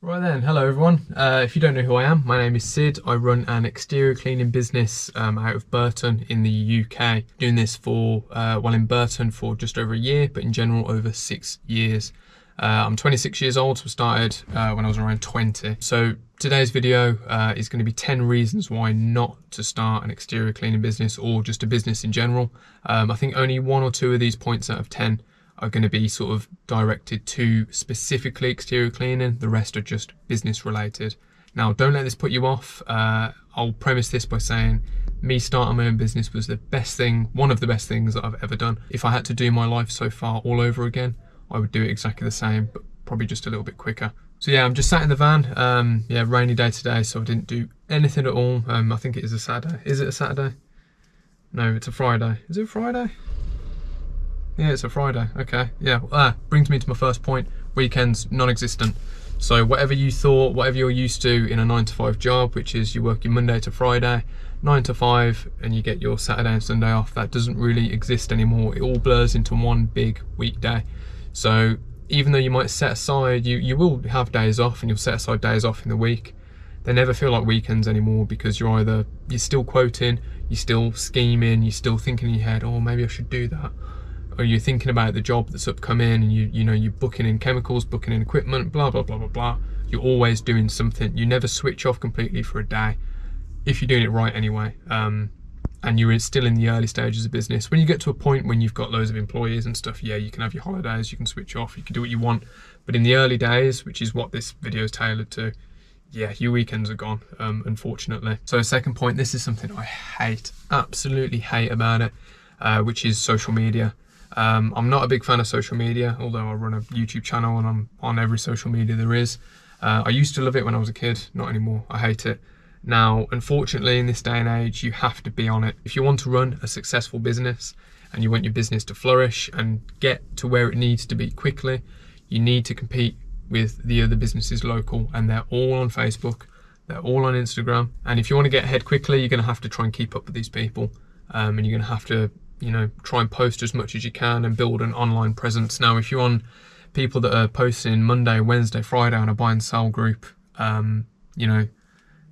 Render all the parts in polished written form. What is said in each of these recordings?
Right then, hello everyone. If you don't know who I am, my name is Sid. I run an exterior cleaning business out of Burton in the UK. Doing this for, in Burton for just over a year, but in general over 6 years. I'm 26 years old, so I started when I was around 20. So today's video is going to be 10 reasons why not to start an exterior cleaning business or just a business in general. I think only 1 or 2 of these points out of 10 are going to be sort of directed to specifically exterior cleaning. The rest are just business related. Now, don't let this put you off. I'll premise this by saying me starting my own business was the best thing, one of the best things that I've ever done. If I had to do my life so far all over again, I would do it exactly the same, but probably just a little bit quicker. So yeah, I'm just sat in the van. Yeah, rainy day today, so I didn't do anything at all. I think it is a Saturday. Is it a Saturday? No, it's a Friday. Is it a Friday? Yeah, it's a Friday. Okay, yeah. Brings me to my first point. Weekends, non-existent. So whatever you thought, whatever you're used to in a 9-to-5 job, which is you work your Monday to Friday, 9 to 5, and you get your Saturday and Sunday off, that doesn't really exist anymore. It all blurs into one big weekday. So even though you might set aside, you will have days off and you'll set aside days off in the week, they never feel like weekends anymore because you're still quoting, you're still scheming, you're still thinking in your head, oh, maybe I should do that. Or you're thinking about the job that's upcoming and you're booking in chemicals, booking in equipment, blah, blah, blah, blah, blah. You're always doing something. You never switch off completely for a day, if you're doing it right anyway. And you're still in the early stages of business. When you get to a point when you've got loads of employees and stuff, yeah, you can have your holidays, you can switch off, you can do what you want. But in the early days, which is what this video is tailored to, yeah, your weekends are gone, unfortunately. So second point, this is something I hate, absolutely hate about it, which is social media. I'm not a big fan of social media, although I run a YouTube channel and I'm on every social media there is. I used to love it when I was a kid, not anymore. I hate it. Now, unfortunately, in this day and age, you have to be on it. If you want to run a successful business and you want your business to flourish and get to where it needs to be quickly, you need to compete with the other businesses local, and they're all on Facebook, they're all on Instagram. And if you want to get ahead quickly, you're going to have to try and keep up with these people, and you're going to have to try and post as much as you can and build an online presence. Now, if you're on people that are posting Monday, Wednesday, Friday on a buy and sell group,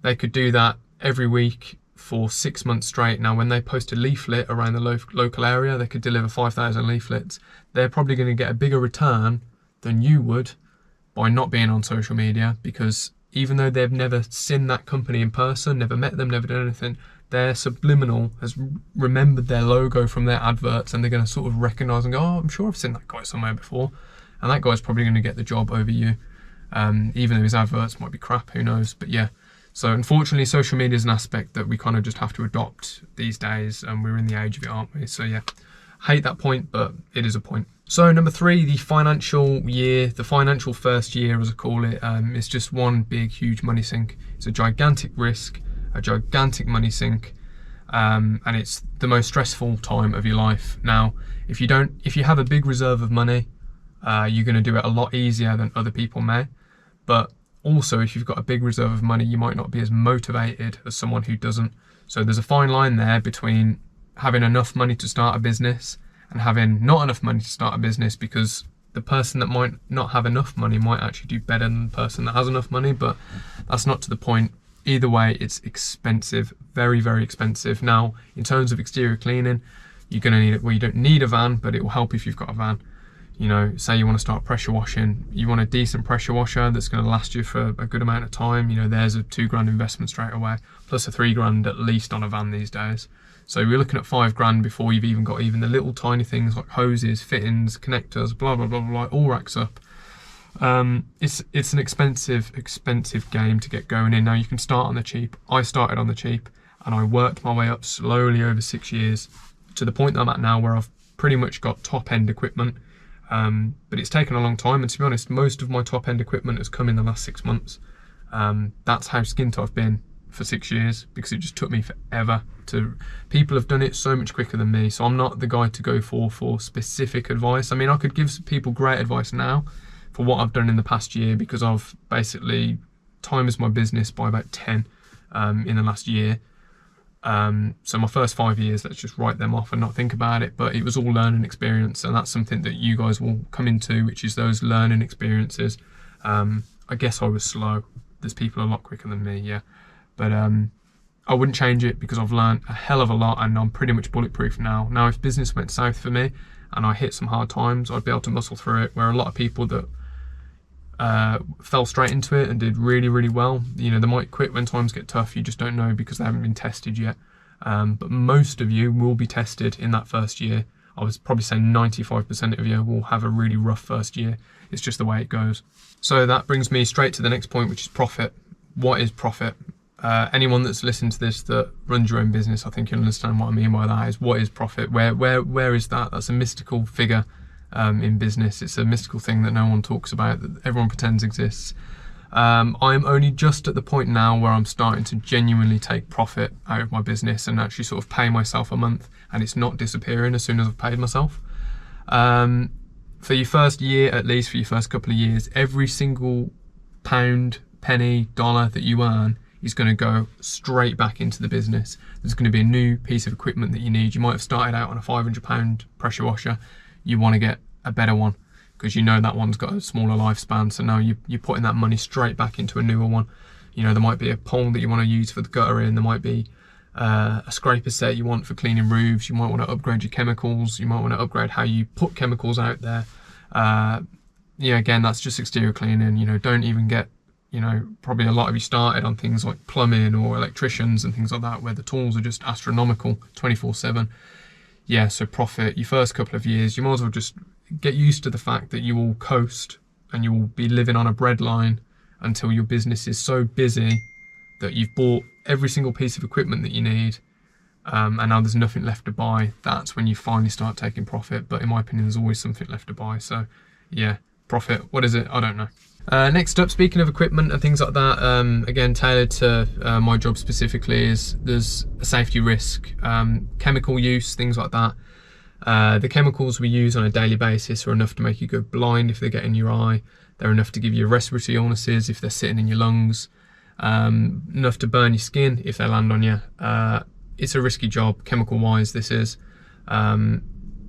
they could do that every week for 6 months straight. Now, when they post a leaflet around the local area, they could deliver 5,000 leaflets. They're probably going to get a bigger return than you would by not being on social media, because even though they've never seen that company in person, never met them, never done anything, their subliminal has remembered their logo from their adverts, and they're going to sort of recognise and go, oh, I'm sure I've seen that guy somewhere before. And that guy's probably going to get the job over you, even though his adverts might be crap, who knows. But yeah, so unfortunately, social media is an aspect that we kind of just have to adopt these days, and we're in the age of it, aren't we? So yeah, hate that point, but it is a point. So number 3, the financial year, the financial first year, as I call it, is just one big, huge money sink. It's a gigantic risk, a gigantic money sink, and it's the most stressful time of your life. Now, if you have a big reserve of money, you're going to do it a lot easier than other people may. But also, if you've got a big reserve of money, you might not be as motivated as someone who doesn't. So there's a fine line there between having enough money to start a business and having not enough money to start a business, because the person that might not have enough money might actually do better than the person that has enough money, but that's not to the point. Either way, it's expensive, very, very expensive. Now, in terms of exterior cleaning, you're going to need it. Well, you don't need a van, but it will help if you've got a van. Say you want to start pressure washing, you want a decent pressure washer that's going to last you for a good amount of time. There's a £2,000 investment straight away, plus a £3,000 at least on a van these days. So you're looking at £5,000 before you've even got the little tiny things like hoses, fittings, connectors, blah, blah, blah, blah, all racks up. It's an expensive game to get going in. Now, you can start on the cheap. I started on the cheap and I worked my way up slowly over 6 years to the point that I'm at now, where I've pretty much got top end equipment. But it's taken a long time, and to be honest, most of my top end equipment has come in the last 6 months. That's how skint I've been for 6 years, because it just took me forever people have done it so much quicker than me. So I'm not the guy to go for specific advice. I mean, I could give people great advice now for what I've done in the past year, because I've basically timed my business by about 10 in the last year. So my first 5 years, let's just write them off and not think about it, but it was all learning experience, and that's something that you guys will come into, which is those learning experiences. I guess I was slow. There's people a lot quicker than me, yeah. But I wouldn't change it because I've learned a hell of a lot and I'm pretty much bulletproof now. Now, if business went south for me and I hit some hard times, I'd be able to muscle through it, where a lot of people that fell straight into it and did really, really well, you know, they might quit when times get tough. You just don't know because they haven't been tested yet. But most of you will be tested in that first year. I was probably saying 95% of you will have a really rough first year. It's just the way it goes. So that brings me straight to the next point, which is profit. What is profit? Anyone that's listened to this that runs your own business, I think you'll understand what I mean by that. Is what is profit? Where is that? That's a mystical figure in business. It's a mystical thing that no one talks about, that everyone pretends exists. I'm only just at the point now where I'm starting to genuinely take profit out of my business and actually sort of pay myself a month, and it's not disappearing as soon as I've paid myself. For your first year, at least for your first couple of years, every single pound, penny, dollar that you earn is going to go straight back into the business. There's going to be a new piece of equipment that you need. You might have started out on a £500 pressure washer. You want to get a better one because you know that one's got a smaller lifespan. So now you're putting that money straight back into a newer one. You know, there might be a pole that you want to use for the guttering. There might be a scraper set you want for cleaning roofs. You might want to upgrade your chemicals. You might want to upgrade how you put chemicals out there. Yeah, again, that's just exterior cleaning. You know, don't even get, you know, probably a lot of you started on things like plumbing or electricians and things like that, where the tools are just astronomical 24/7. Yeah, so profit, your first couple of years, you might as well just get used to the fact that you will coast and you will be living on a breadline until your business is so busy that you've bought every single piece of equipment that you need, and now there's nothing left to buy. That's when you finally start taking profit. But in my opinion, there's always something left to buy. So yeah, profit, what is it? I don't know. Next up, speaking of equipment and things like that, again, tailored to my job specifically, is there's a safety risk, chemical use, things like that. The chemicals we use on a daily basis are enough to make you go blind if they get in your eye. They're enough to give you respiratory illnesses if they're sitting in your lungs, enough to burn your skin if they land on you. It's a risky job, chemical-wise, this is.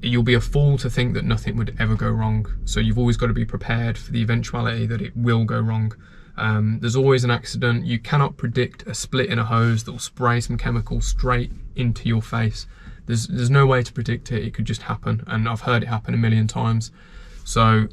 You'll be a fool to think that nothing would ever go wrong. So you've always got to be prepared for the eventuality that it will go wrong. There's always an accident. You cannot predict a split in a hose that will spray some chemical straight into your face. There's no way to predict it. It could just happen. And I've heard it happen a million times. So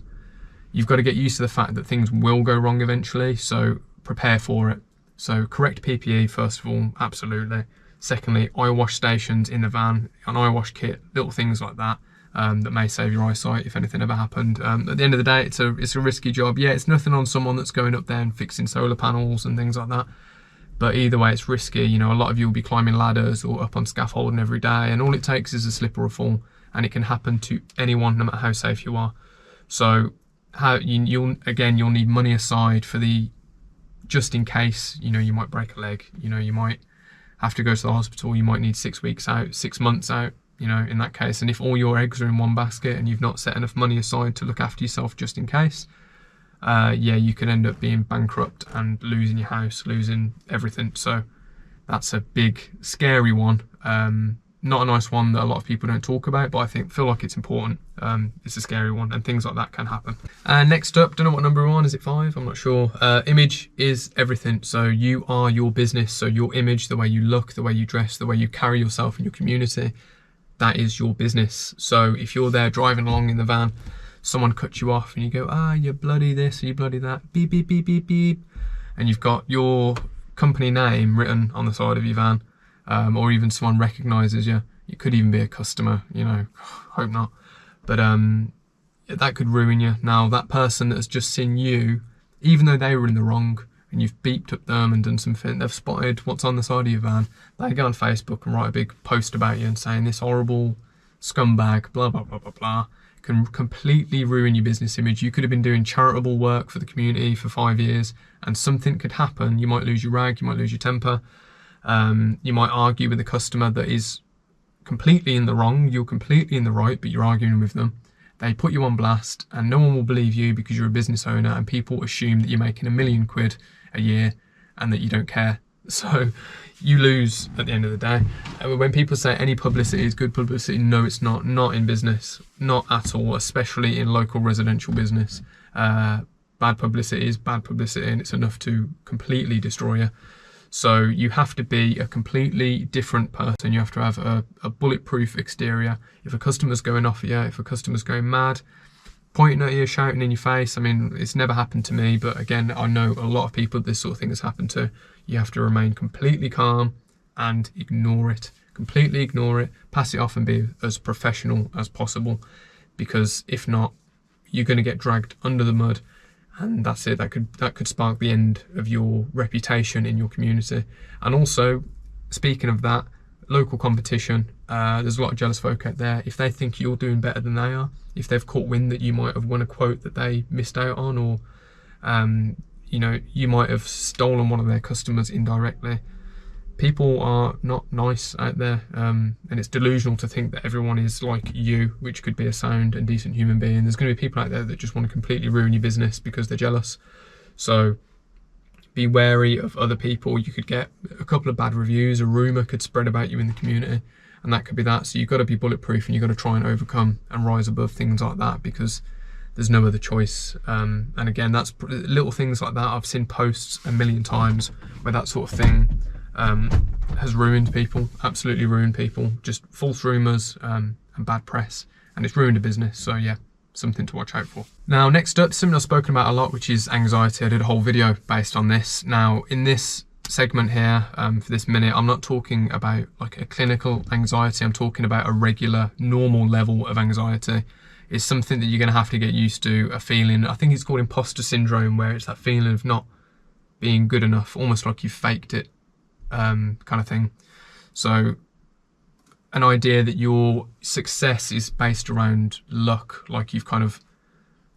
you've got to get used to the fact that things will go wrong eventually. So prepare for it. So correct PPE, first of all, absolutely. Secondly, eye wash stations in the van, an eye wash kit, little things like that, that may save your eyesight if anything ever happened. At the end of the day, it's a risky job. Yeah, it's nothing on someone that's going up there and fixing solar panels and things like that. But either way, it's risky. You know, a lot of you will be climbing ladders or up on scaffolding every day, and all it takes is a slip or a fall, and it can happen to anyone, no matter how safe you are. So you'll need money aside for the just in case. You know, you might break a leg. You know, you might have to go to the hospital. You might need 6 weeks out, 6 months out, you know, in that case. And if all your eggs are in one basket and you've not set enough money aside to look after yourself just in case, yeah, you could end up being bankrupt and losing your house, losing everything. So that's a big, scary one. Not a nice one that a lot of people don't talk about, but I feel like it's important. It's a scary one, and things like that can happen. Next up, don't know what number we're on, is it 5? I'm not sure. Image is everything. So you are your business. So your image, the way you look, the way you dress, the way you carry yourself in your community, that is your business. So if you're there driving along in the van, someone cuts you off and you go, you bloody this, you bloody that, beep, beep, beep, beep, beep. And you've got your company name written on the side of your van. Or even someone recognises you. You could even be a customer, you know, hope not. But that could ruin you. Now, that person that has just seen you, even though they were in the wrong and you've beeped up them and done something, they've spotted what's on the side of your van, they go on Facebook and write a big post about you and saying this horrible scumbag, blah, blah, blah, blah, blah, can completely ruin your business image. You could have been doing charitable work for the community for 5 years and something could happen. You might lose your rag, you might lose your temper. You might argue with a customer that is completely in the wrong, you're completely in the right, but you're arguing with them. They put you on blast and no one will believe you because you're a business owner, and people assume that you're making £1 million a year and that you don't care. So you lose at the end of the day. When people say any publicity is good publicity, no, it's not in business, not at all, especially in local residential business. bad publicity is bad publicity, and it's enough to completely destroy you. So you have to be a completely different person. You have to have a bulletproof exterior. If a customer's going off at you, if a customer's going mad, pointing at you, shouting in your face, I mean, it's never happened to me, but again, I know a lot of people this sort of thing has happened to. You have to remain completely calm and ignore it. Completely ignore it, pass it off, and be as professional as possible, because if not, you're going to get dragged under the mud, and that's it. That could spark the end of your reputation in your community. And also, speaking of that, local competition, there's a lot of jealous folk out there. If they think you're doing better than they are, if they've caught wind that you might have won a quote that they missed out on, or you know, you might have stolen one of their customers indirectly. People are not nice out there, and it's delusional to think that everyone is like you, which could be a sound and decent human being. There's going to be people out there that just want to completely ruin your business because they're jealous. So be wary of other people. You could get a couple of bad reviews, a rumour could spread about you in the community, and that could be that. So you've got to be bulletproof, and you've got to try and overcome and rise above things like that, because there's no other choice. And again, that's little things like that. I've seen posts a million times where that sort of thing has ruined people, absolutely ruined people. Just false rumours and bad press, and it's ruined a business. So yeah, something to watch out for. Now, next up, something I've spoken about a lot, which is anxiety. I did a whole video based on this. Now, in this segment here, for this minute, I'm not talking about like a clinical anxiety. I'm talking about a regular, normal level of anxiety. It's something that you're going to have to get used to, a feeling, I think it's called imposter syndrome, where it's that feeling of not being good enough, almost like you faked it, kind of thing. So an idea that your success is based around luck, like you've kind of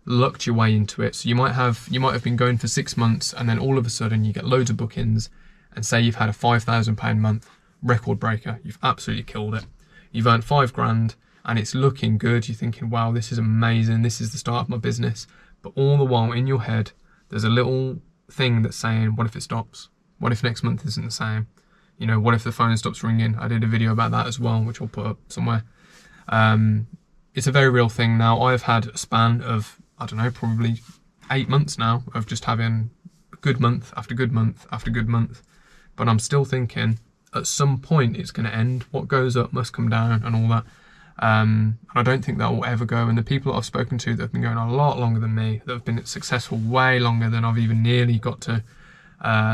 lucked your way into it. So you might have been going for 6 months, and then all of a sudden you get loads of bookings, and say you've had a £5,000 month, record breaker. You've absolutely killed it. You've earned 5 grand and it's looking good. You're thinking, wow, this is amazing. This is the start of my business. But all the while in your head, there's a little thing that's saying, what if it stops? What if next month isn't the same? You know, what if the phone stops ringing? I did a video about that as well, which I'll put up somewhere. It's a very real thing. Now, I've had a span of, I don't know, probably 8 months now of just having good month after good month after good month. But I'm still thinking, at some point it's going to end. What goes up must come down and all that. And I don't think that will ever go. And the people that I've spoken to that have been going a lot longer than me, that have been successful way longer than I've even nearly got to,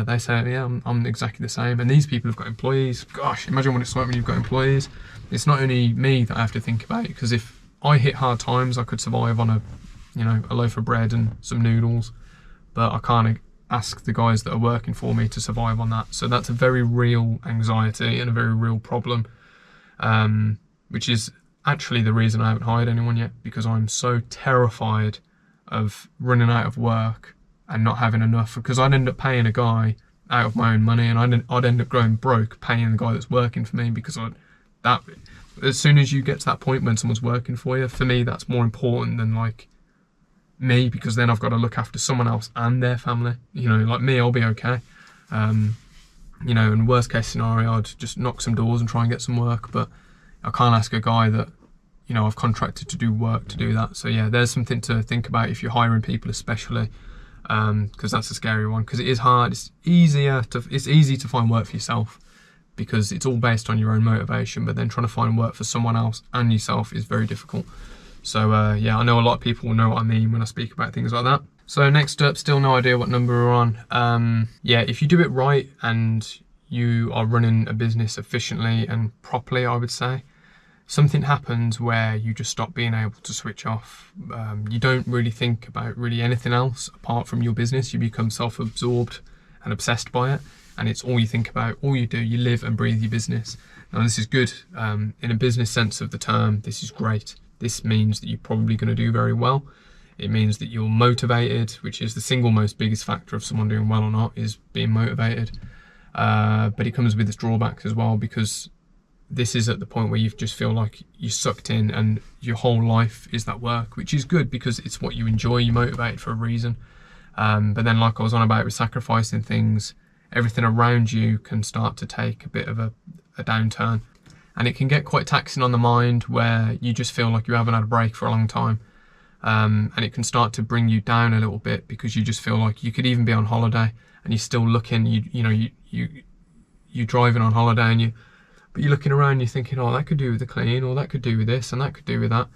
they say, yeah, I'm exactly the same. And these people have got employees. Gosh, imagine what it's like when you've got employees. It's not only me that I have to think about it, because if I hit hard times, I could survive on a loaf of bread and some noodles, but I can't ask the guys that are working for me to survive on that. So that's a very real anxiety and a very real problem, which is actually the reason I haven't hired anyone yet, because I'm so terrified of running out of work and not having enough, because I'd end up paying a guy out of my own money, and I'd end up going broke paying the guy that's working for me, because as soon as you get to that point when someone's working for you, for me that's more important than like me, because then I've got to look after someone else and their family. You know, like me, I'll be okay. You know, in worst case scenario, I'd just knock some doors and try and get some work, but I can't ask a guy that, you know, I've contracted to do work to do that. So yeah, there's something to think about if you're hiring people, especially, because that's a scary one, because it is hard. It's easy to find work for yourself, because it's all based on your own motivation, but then trying to find work for someone else and yourself is very difficult. So yeah, I know a lot of people will know what I mean when I speak about things like that. So next up, still no idea what number we're on. Yeah, if you do it right and you are running a business efficiently and properly, I would say, something happens where you just stop being able to switch off. You don't really think about really anything else apart from your business. You become self-absorbed and obsessed by it, and it's all you think about, all you do. You live and breathe your business. Now this is good. In a business sense of the term, this is great. This means that you're probably going to do very well. It means that you're motivated, which is the single most biggest factor of someone doing well or not, is being motivated. But it comes with its drawbacks as well, because this is at the point where you just feel like you're sucked in and your whole life is that work, which is good because it's what you enjoy. You're motivated for a reason. But then, like I was on about with sacrificing things, everything around you can start to take a bit of a downturn. And it can get quite taxing on the mind, where you just feel like you haven't had a break for a long time. and it can start to bring you down a little bit, because you just feel like you could even be on holiday and you're still looking, you're driving on holiday, but you're looking around, you're thinking, oh, that could do with the clean, or that could do with this, and that could do with that.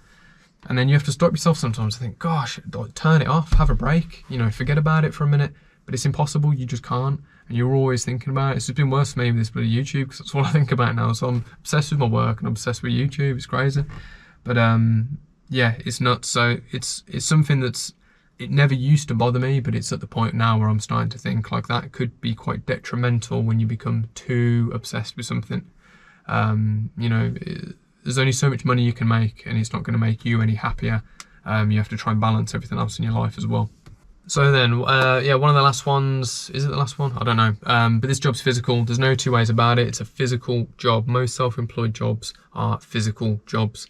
And then you have to stop yourself sometimes and think, gosh, turn it off, have a break, forget about it for a minute. But it's impossible, you just can't. And you're always thinking about it. It's just been worse for me with this bloody YouTube, because that's all I think about now. So I'm obsessed with my work and I'm obsessed with YouTube. It's crazy. But yeah, it's nuts. So it's something it never used to bother me, but it's at the point now where I'm starting to think like that could be quite detrimental when you become too obsessed with something. There's only so much money you can make, and it's not going to make you any happier. You have to try and balance everything else in your life as well. So then, yeah, one of the last ones, is it the last one? I don't know. But this job's physical. There's no two ways about it. It's a physical job. Most self-employed jobs are physical jobs,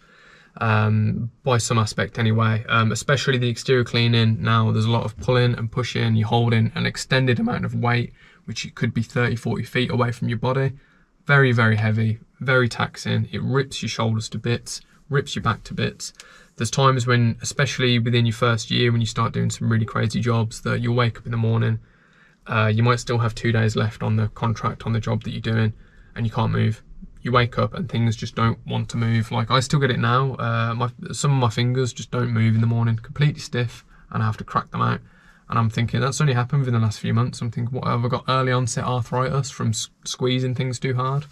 by some aspect anyway. Especially the exterior cleaning. Now, there's a lot of pulling and pushing. You're holding an extended amount of weight, which it could be 30, 40 feet away from your body. Very, very heavy, very taxing. It rips your shoulders to bits, rips your back to bits. There's times when, especially within your first year, when you start doing some really crazy jobs, that you'll wake up in the morning, you might still have 2 days left on the contract on the job that you're doing, and you can't move. You wake up and things just don't want to move. Like, I still get it now. Some of my fingers just don't move in the morning, completely stiff, and I have to crack them out. And I'm thinking, that's only happened within the last few months. I'm thinking, what, have I got early onset arthritis from squeezing things too hard?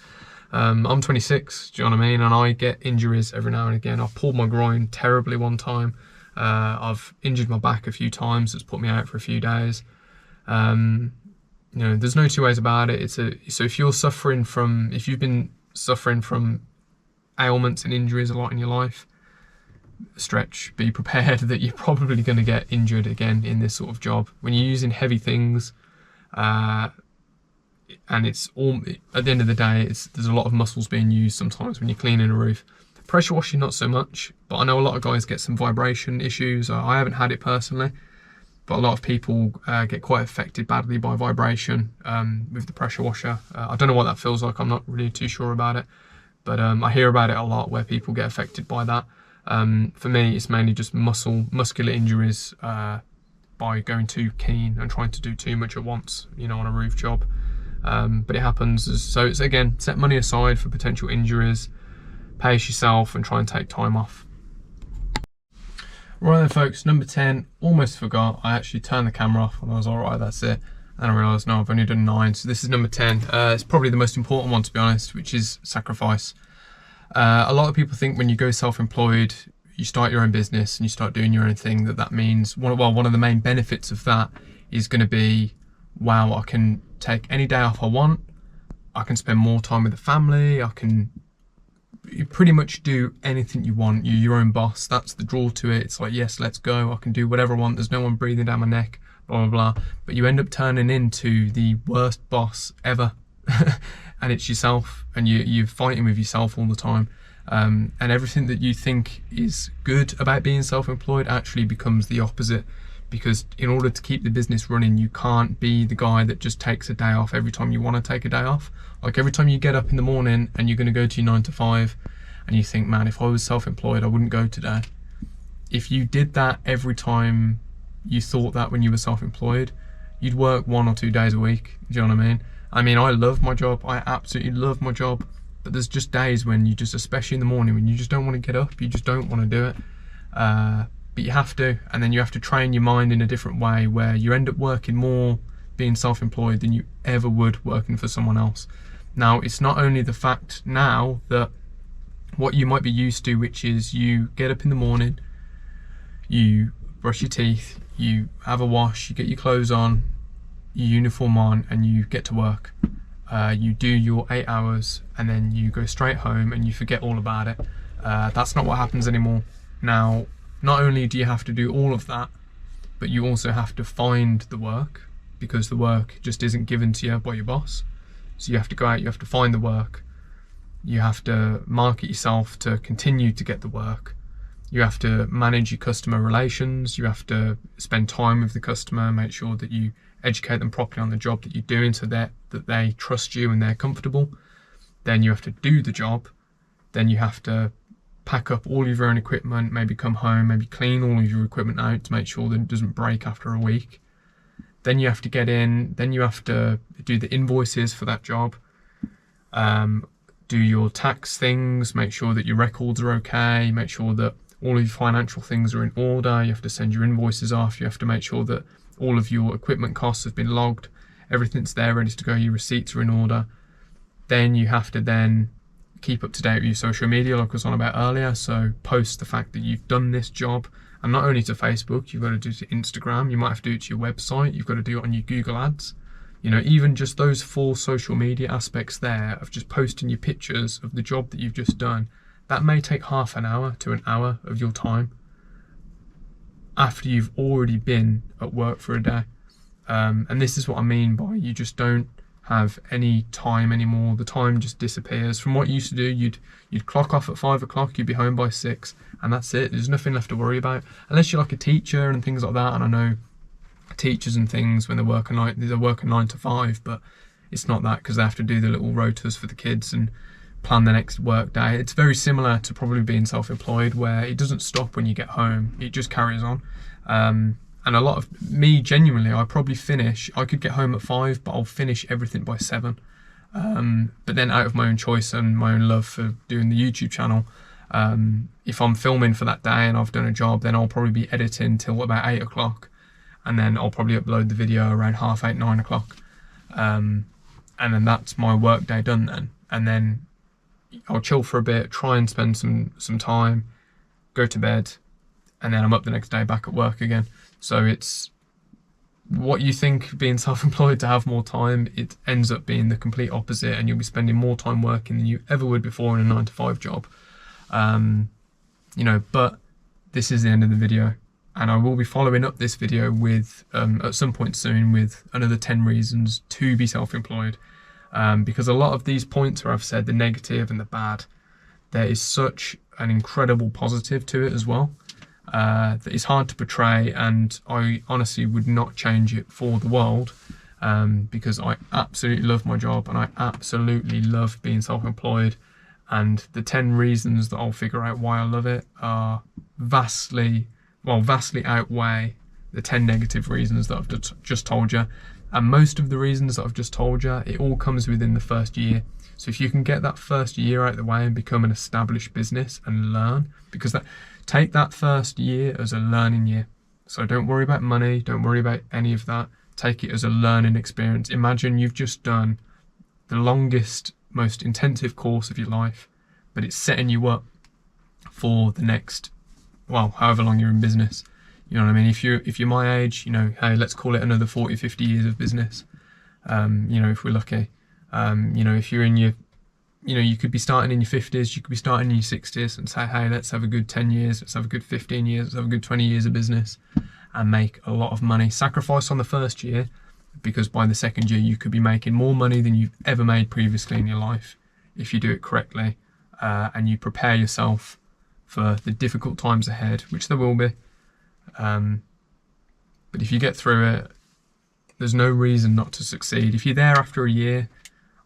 I'm 26, do you know what I mean? And I get injuries every now and again. I pulled my groin terribly one time. I've injured my back a few times. It's put me out for a few days. There's no two ways about it. So if you've been suffering from ailments and injuries a lot in your life, be prepared that you're probably going to get injured again in this sort of job. When you're using heavy things, and it's all, at the end of the day, there's a lot of muscles being used sometimes when you're cleaning a roof. Pressure washing, not so much, but I know a lot of guys get some vibration issues. I haven't had it personally, but a lot of people get quite affected badly by vibration with the pressure washer. I don't know what that feels like. I'm not really too sure about it, but I hear about it a lot where people get affected by that. For me, it's mainly just muscular injuries by going too keen and trying to do too much at once, on a roof job. But it happens. So it's, again, set money aside for potential injuries, pace yourself, and try and take time off. Right then, folks, number 10, almost forgot. I actually turned the camera off and I was all right, that's it. And I realised, no, I've only done 9. So this is number 10. It's probably the most important one, to be honest, which is sacrifice. A lot of people think when you go self-employed, you start your own business and you start doing your own thing, that means, one of the main benefits of that is going to be, wow, I can take any day off I want, I can spend more time with the family, you pretty much do anything you want. You're your own boss. That's the draw to it. It's like, yes, let's go. I can do whatever I want. There's no one breathing down my neck, blah, blah, blah. But you end up turning into the worst boss ever. And it's yourself, and you're fighting with yourself all the time. And everything that you think is good about being self-employed actually becomes the opposite. Because in order to keep the business running, you can't be the guy that just takes a day off every time you want to take a day off. Like, every time you get up in the morning and you're going to go to your 9 to 5 and you think, man, if I was self-employed, I wouldn't go today. If you did that every time you thought that when you were self-employed, you'd work 1 or 2 days a week. Do you know what I mean? I love my job. I absolutely love my job. But there's just days when you just, especially in the morning, when you just don't want to get up, you just don't want to do it. But you have to, and then you have to train your mind in a different way, where you end up working more being self-employed than you ever would working for someone else. Now, it's not only the fact now that what you might be used to, which is you get up in the morning, you brush your teeth, you have a wash, you get your clothes on, your uniform on, and you get to work. You do your 8 hours, and then you go straight home and you forget all about it. That's not what happens anymore. Now, not only do you have to do all of that, but you also have to find the work, because the work just isn't given to you by your boss. So you have to go out, you have to find the work, you have to market yourself to continue to get the work, you have to manage your customer relations, you have to spend time with the customer, make sure that you educate them properly on the job that you're doing, so that they trust you and they're comfortable. Then you have to do the job, then you have to pack up all of your own equipment, maybe come home, maybe clean all of your equipment out to make sure that it doesn't break after a week. Then you have to get in, then you have to do the invoices for that job, do your tax things, make sure that your records are okay, make sure that all of your financial things are in order. You have to send your invoices off, you have to make sure that all of your equipment costs have been logged, everything's there ready to go, your receipts are in order. Then you have to then keep up to date with your social media like I was on about earlier, so post the fact that you've done this job, and not only to Facebook, you've got to do it to Instagram, you might have to do it to your website, you've got to do it on your Google Ads. You know, even just those 4 social media aspects there of just posting your pictures of the job that you've just done, that may take half an hour to an hour of your time after you've already been at work for a day. And this is what I mean by you just don't have any time anymore. The time just disappears. From what you used to do, you'd clock off at 5 o'clock, you'd be home by 6, and that's it. There's nothing left to worry about, unless you're like a teacher and things like that. And I know teachers and things, when they're working 9 to 5, but it's not that, because they have to do the little rotas for the kids and plan the next work day. It's very similar to probably being self-employed, where it doesn't stop when you get home, it just carries on. And a lot of me, genuinely, I could get home at 5, but I'll finish everything by 7. But then out of my own choice and my own love for doing the YouTube channel, if I'm filming for that day and I've done a job, then I'll probably be editing till about 8 o'clock. And then I'll probably upload the video around 8:30, 9 o'clock. And then that's my work day done then. And then I'll chill for a bit, try and spend some time, go to bed, and then I'm up the next day back at work again. So it's what you think being self-employed to have more time, it ends up being the complete opposite, and you'll be spending more time working than you ever would before in a 9 to 5 job. You know, but this is the end of the video, and I will be following up this video with at some point soon with another 10 reasons to be self-employed, because a lot of these points where I've said the negative and the bad, there is such an incredible positive to it as well. That is hard to portray, and I honestly would not change it for the world, because I absolutely love my job and I absolutely love being self-employed, and the 10 reasons that I'll figure out why I love it are vastly outweigh the 10 negative reasons that I've just told you. And most of the reasons that I've just told you, it all comes within the first year. So if you can get that first year out of the way and become an established business and learn, because take that first year as a learning year. So don't worry about money, don't worry about any of that. Take it as a learning experience. Imagine you've just done the longest, most intensive course of your life, but it's setting you up for the next, well, however long you're in business. You know what I mean? If you're my age, you know, hey, let's call it another 40, 50 years of business. You know, if we're lucky. You know, if you're in your, you know, you could be starting in your 50s, you could be starting in your 60s and say, hey, let's have a good 10 years, let's have a good 15 years, let's have a good 20 years of business and make a lot of money. Sacrifice on the first year, because by the second year, you could be making more money than you've ever made previously in your life if you do it correctly, and you prepare yourself for the difficult times ahead, which there will be. But if you get through it, there's no reason not to succeed. If you're there after a year,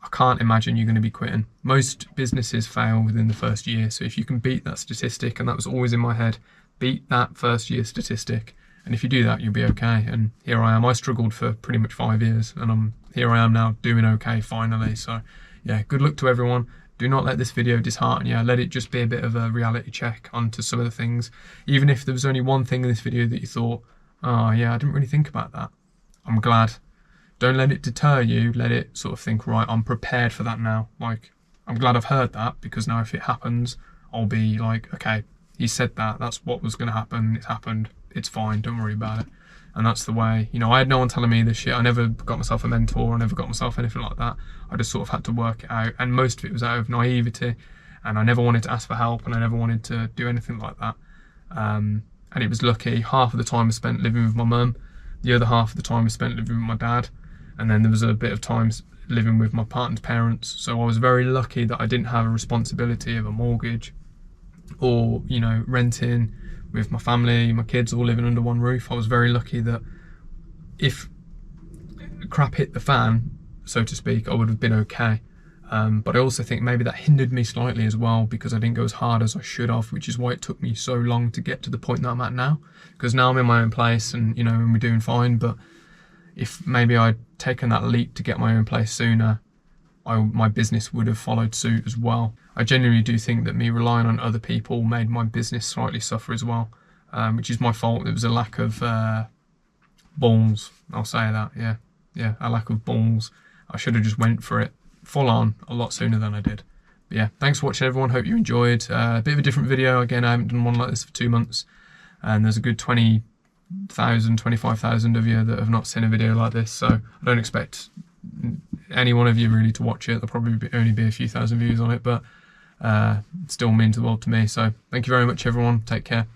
I can't imagine you're going to be quitting. Most businesses fail within the first year. So if you can beat that statistic, and that was always in my head, beat that first year statistic. And if you do that, you'll be okay. And here I am. I struggled for pretty much 5 years, and here I am now doing okay finally. So yeah, good luck to everyone. Do not let this video dishearten you. Let it just be a bit of a reality check onto some of the things. Even if there was only one thing in this video that you thought, oh yeah, I didn't really think about that, I'm glad. Don't let it deter you. Let it sort of think, right, I'm prepared for that now. Like, I'm glad I've heard that, because now if it happens, I'll be like, okay, he said that, that's what was going to happen, it's happened, it's fine, don't worry about it. And that's the way, you know, I had no one telling me this shit. I never got myself a mentor, I never got myself anything like that. I just sort of had to work it out, and most of it was out of naivety, and I never wanted to ask for help, and I never wanted to do anything like that. And it was lucky. Half of the time I spent living with my mum, the other half of the time I spent living with my dad, and then there was a bit of time living with my partner's parents. So I was very lucky that I didn't have a responsibility of a mortgage, or, you know, renting with my family, my kids all living under one roof. I was very lucky that if crap hit the fan, so to speak, I would have been okay. But I also think maybe that hindered me slightly as well, because I didn't go as hard as I should have, which is why it took me so long to get to the point that I'm at now. Because now I'm in my own place and, you know, and we're doing fine. But if maybe I'd taken that leap to get my own place sooner, my business would have followed suit as well. I genuinely do think that me relying on other people made my business slightly suffer as well, which is my fault. There was a lack of balls, I'll say that, yeah, a lack of balls. I should have just went for it full on a lot sooner than I did. But yeah, thanks for watching everyone, hope you enjoyed. A bit of a different video, again I haven't done one like this for 2 months, and there's a good 20,000, 25,000 of you that have not seen a video like this, so I don't expect any one of you really to watch it. There'll probably only be a few thousand views on it, but still means the world to me. So thank you very much everyone, take care.